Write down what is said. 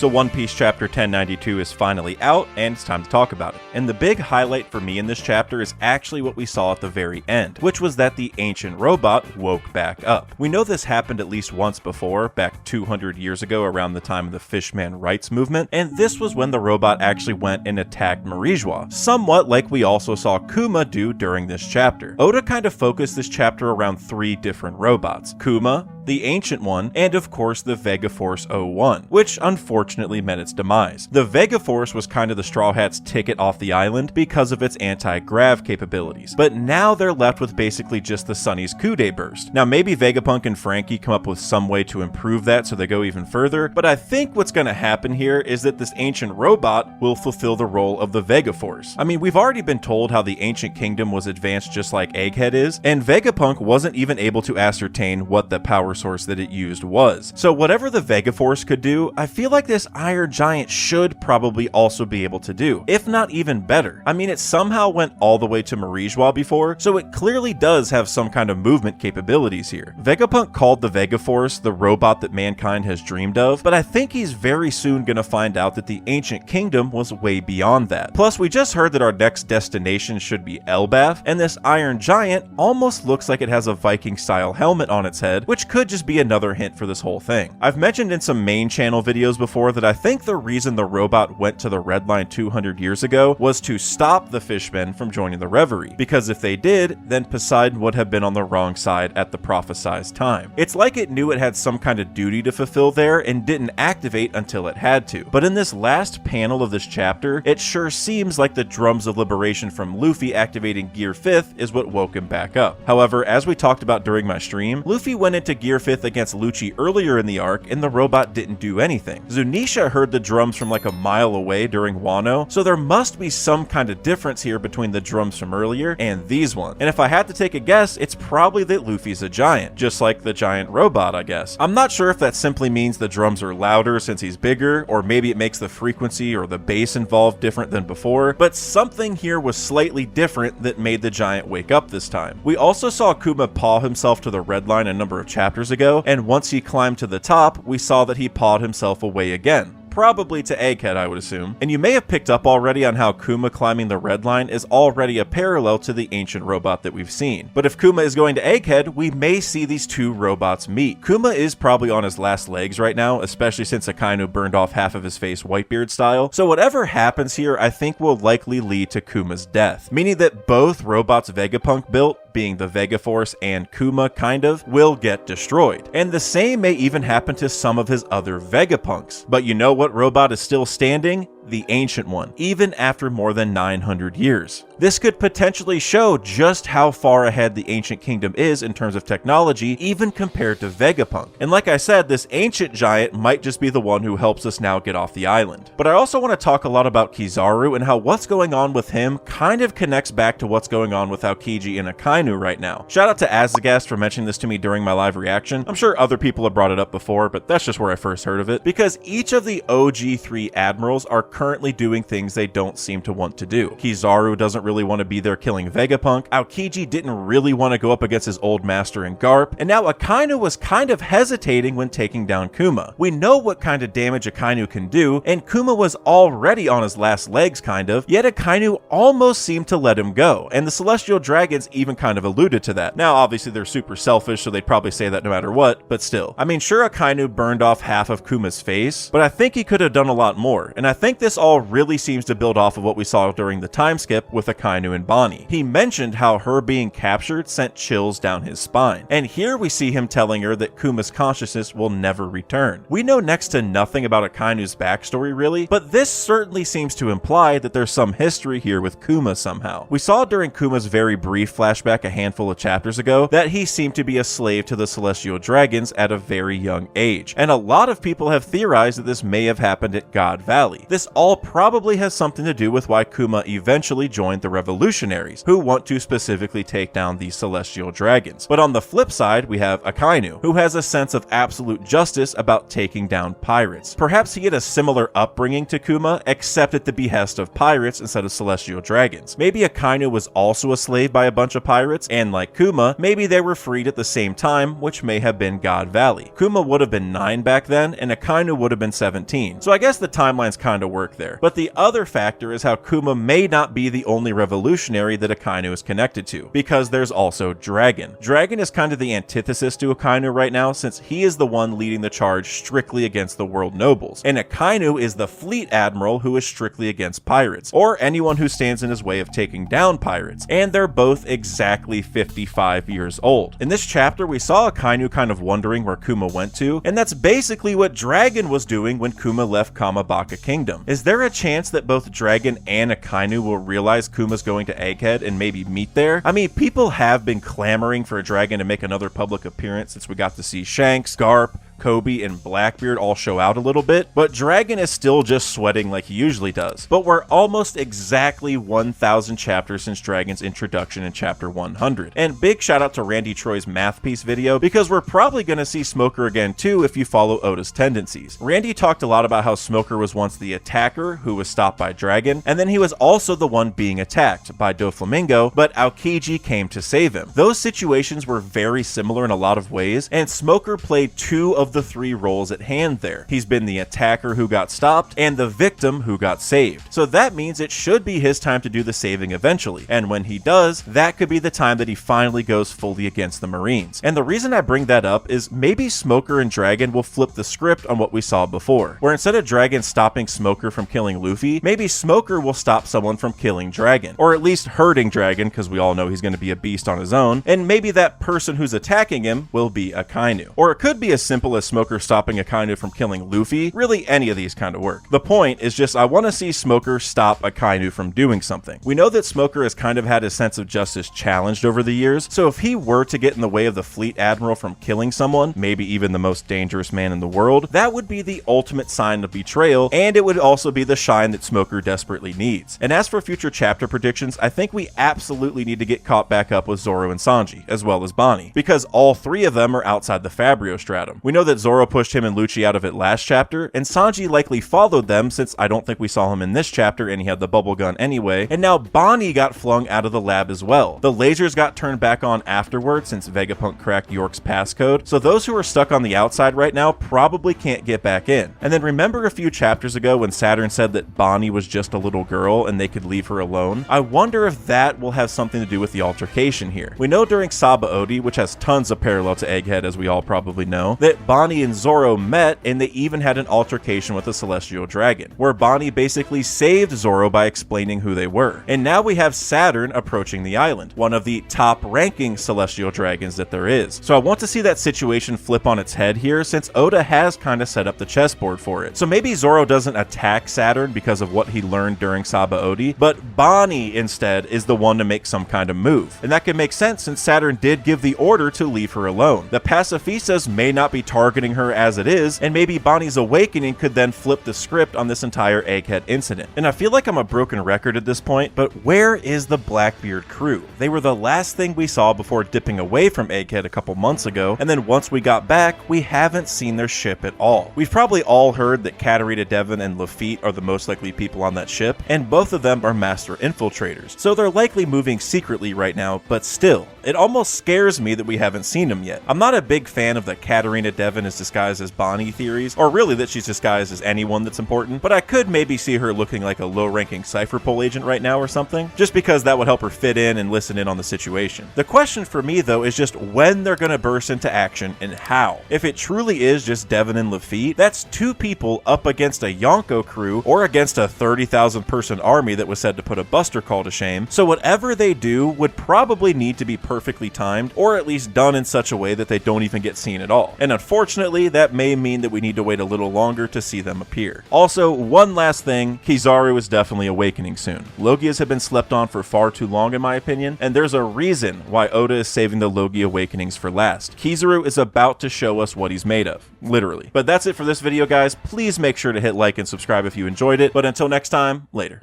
So One Piece chapter 1092 is finally out, and it's time to talk about it. And the big highlight for me in this chapter is actually what we saw at the very end, which was that the ancient robot woke back up. We know this happened at least once before, back 200 years ago around the time of the Fishman rights movement, and this was when the robot actually went and attacked Marijois, somewhat like we also saw Kuma do during this chapter. Oda kind of focused this chapter around 3 different robots: Kuma, the Ancient One, and of course the Vegaforce 01, which unfortunately met its demise. The Vegaforce was kind of the Straw Hats' ticket off the island because of its anti-grav capabilities, but now they're left with basically just the Sunny's Coup-Day burst. Now maybe Vegapunk and Frankie come up with some way to improve that so they go even further, but I think what's going to happen here is that this ancient robot will fulfill the role of the Vegaforce. I mean, we've already been told how the Ancient Kingdom was advanced just like Egghead is, and Vegapunk wasn't even able to ascertain what the power source that it used was. So whatever the Vegaforce could do, I feel like this Iron Giant should probably also be able to do, if not even better. I mean, it somehow went all the way to Marijois before, so it clearly does have some kind of movement capabilities here. Vegapunk called the Vegaforce the robot that mankind has dreamed of, but I think he's very soon gonna find out that the Ancient Kingdom was way beyond that. Plus, we just heard that our next destination should be Elbaf, and this Iron Giant almost looks like it has a Viking-style helmet on its head, which could just be another hint for this whole thing. I've mentioned in some main channel videos before that I think the reason the robot went to the Red Line 200 years ago was to stop the Fishmen from joining the Reverie, because if they did, then Poseidon would have been on the wrong side at the prophesized time. It's like it knew it had some kind of duty to fulfill there and didn't activate until it had to. But in this last panel of this chapter, it sure seems like the drums of liberation from Luffy activating Gear 5th is what woke him back up. However, as we talked about during my stream, Luffy went into Gear 5th against Lucci earlier in the arc and the robot didn't do anything. Zunisha heard the drums from like a mile away during Wano, so there must be some kind of difference here between the drums from earlier and these ones. And if I had to take a guess, it's probably that Luffy's a giant, just like the giant robot, I guess. I'm not sure if that simply means the drums are louder since he's bigger, or maybe it makes the frequency or the bass involved different than before, but something here was slightly different that made the giant wake up this time. We also saw Kuma paw himself to the Red Line a number of chapters ago, and once he climbed to the top, we saw that he pawed himself away again. Probably to Egghead, I would assume. And you may have picked up already on how Kuma climbing the Red Line is already a parallel to the ancient robot that we've seen. But if Kuma is going to Egghead, we may see these 2 robots meet. Kuma is probably on his last legs right now, especially since Akainu burned off half of his face Whitebeard style. So whatever happens here, I think will likely lead to Kuma's death, meaning that both robots Vegapunk built, being the Vegaforce and Kuma kind of, will get destroyed. And the same may even happen to some of his other Vegapunks. But you know what robot is still standing? The Ancient One, even after more than 900 years. This could potentially show just how far ahead the Ancient Kingdom is in terms of technology, even compared to Vegapunk. And like I said, this ancient giant might just be the one who helps us now get off the island. But I also want to talk a lot about Kizaru and how what's going on with him kind of connects back to what's going on with Aokiji and Akainu right now. Shout out to Azagast for mentioning this to me during my live reaction. I'm sure other people have brought it up before, but that's just where I first heard of it, because each of the OG 3 admirals are currently doing things they don't seem to want to do. Kizaru doesn't really want to be there killing Vegapunk, Aokiji didn't really want to go up against his old master in Garp, and now Akainu was kind of hesitating when taking down Kuma. We know what kind of damage Akainu can do, and Kuma was already on his last legs kind of, yet Akainu almost seemed to let him go, and the Celestial Dragons even kind of alluded to that. Now obviously they're super selfish, so they'd probably say that no matter what, but still. I mean, sure, Akainu burned off half of Kuma's face, but I think he could have done a lot more, and I think this all really seems to build off of what we saw during the time skip with Akainu and Bonnie. He mentioned how her being captured sent chills down his spine, and here we see him telling her that Kuma's consciousness will never return. We know next to nothing about Akainu's backstory really, but this certainly seems to imply that there's some history here with Kuma somehow. We saw during Kuma's very brief flashback a handful of chapters ago that he seemed to be a slave to the Celestial Dragons at a very young age, and a lot of people have theorized that this may have happened at God Valley. This all probably has something to do with why Kuma eventually joined the revolutionaries, who want to specifically take down the celestial dragons. But on the flip side, we have Akainu, who has a sense of absolute justice about taking down pirates. Perhaps he had a similar upbringing to Kuma, except at the behest of pirates instead of celestial dragons. Maybe Akainu was also a slave by a bunch of pirates, and like Kuma, maybe they were freed at the same time, which may have been God Valley. Kuma would have been 9 back then, and Akainu would have been 17. So I guess the timelines kinda work there. But the other factor is how Kuma may not be the only revolutionary that Akainu is connected to, because there's also Dragon. Dragon is kind of the antithesis to Akainu right now, since he is the one leading the charge strictly against the world nobles, and Akainu is the fleet admiral who is strictly against pirates, or anyone who stands in his way of taking down pirates, and they're both exactly 55 years old. In this chapter, we saw Akainu kind of wondering where Kuma went to, and that's basically what Dragon was doing when Kuma left Kamabaka Kingdom. Is there a chance that both Dragon and Akainu will realize Kuma's going to Egghead and maybe meet there? I mean, people have been clamoring for Dragon to make another public appearance since we got to see Shanks, Garp, Kobe, and Blackbeard all show out a little bit, but Dragon is still just sweating like he usually does. But we're almost exactly 1,000 chapters since Dragon's introduction in chapter 100. And big shout out to Randy Troy's math piece video, because we're probably going to see Smoker again too if you follow Oda's tendencies. Randy talked a lot about how Smoker was once the attacker who was stopped by Dragon, and then he was also the one being attacked by Doflamingo, but Aokiji came to save him. Those situations were very similar in a lot of ways, and Smoker played 2 of the 3 roles at hand there. He's been the attacker who got stopped and the victim who got saved. So that means it should be his time to do the saving eventually. And when he does, that could be the time that he finally goes fully against the Marines. And the reason I bring that up is maybe Smoker and Dragon will flip the script on what we saw before, where instead of Dragon stopping Smoker from killing Luffy, maybe Smoker will stop someone from killing Dragon, or at least hurting Dragon, because we all know he's going to be a beast on his own, and maybe that person who's attacking him will be Akainu. Or it could be as simple as Smoker stopping Akainu from killing Luffy. Really, any of these kind of work. The point is just I want to see Smoker stop Akainu from doing something. We know that Smoker has kind of had his sense of justice challenged over the years, so if he were to get in the way of the fleet admiral from killing someone, maybe even the most dangerous man in the world, that would be the ultimate sign of betrayal, and it would also be the shine that Smoker desperately needs. And as for future chapter predictions, I think we absolutely need to get caught back up with Zoro and Sanji, as well as Bonnie, because all 3 of them are outside the Fabrio stratum. We know that Zoro pushed him and Lucci out of it last chapter, and Sanji likely followed them since I don't think we saw him in this chapter and he had the bubble gun anyway, and now Bonnie got flung out of the lab as well. The lasers got turned back on afterwards since Vegapunk cracked York's passcode, so those who are stuck on the outside right now probably can't get back in. And then remember a few chapters ago when Saturn said that Bonnie was just a little girl and they could leave her alone? I wonder if that will have something to do with the altercation here. We know during Sabo Odi, which has tons of parallel to Egghead as we all probably know, that Bonnie and Zoro met and they even had an altercation with a celestial dragon, where Bonnie basically saved Zoro by explaining who they were. And now we have Saturn approaching the island, one of the top-ranking celestial dragons that there is. So I want to see that situation flip on its head here, since Oda has kind of set up the chessboard for it. So maybe Zoro doesn't attack Saturn because of what he learned during Sabo Odi, but Bonnie instead is the one to make some kind of move. And that can make sense since Saturn did give the order to leave her alone. The pacifistas may not be targeting her as it is, and maybe Bonnie's awakening could then flip the script on this entire Egghead incident. And I feel like I'm a broken record at this point, but where is the Blackbeard crew? They were the last thing we saw before dipping away from Egghead a couple months ago, and then once we got back, we haven't seen their ship at all. We've probably all heard that Katarina Devon and Lafitte are the most likely people on that ship, and both of them are master infiltrators, so they're likely moving secretly right now, but still, it almost scares me that we haven't seen them yet. I'm not a big fan of the Katarina Devon is disguised as Bonnie theories, or really that she's disguised as anyone that's important, but I could maybe see her looking like a low-ranking Cypher Pole agent right now or something, just because that would help her fit in and listen in on the situation. The question for me though is just when they're gonna burst into action and how. If it truly is just Devon and Lafitte, that's 2 people up against a Yonko crew or against a 30,000 person army that was said to put a Buster Call to shame, so whatever they do would probably need to be perfectly timed, or at least done in such a way that they don't even get seen at all. And unfortunately, Unfortunately, that may mean that we need to wait a little longer to see them appear. Also, one last thing, Kizaru is definitely awakening soon. Logias have been slept on for far too long in my opinion, and there's a reason why Oda is saving the Logia awakenings for last. Kizaru is about to show us what he's made of, literally. But that's it for this video, guys. Please make sure to hit like and subscribe if you enjoyed it, but until next time, later.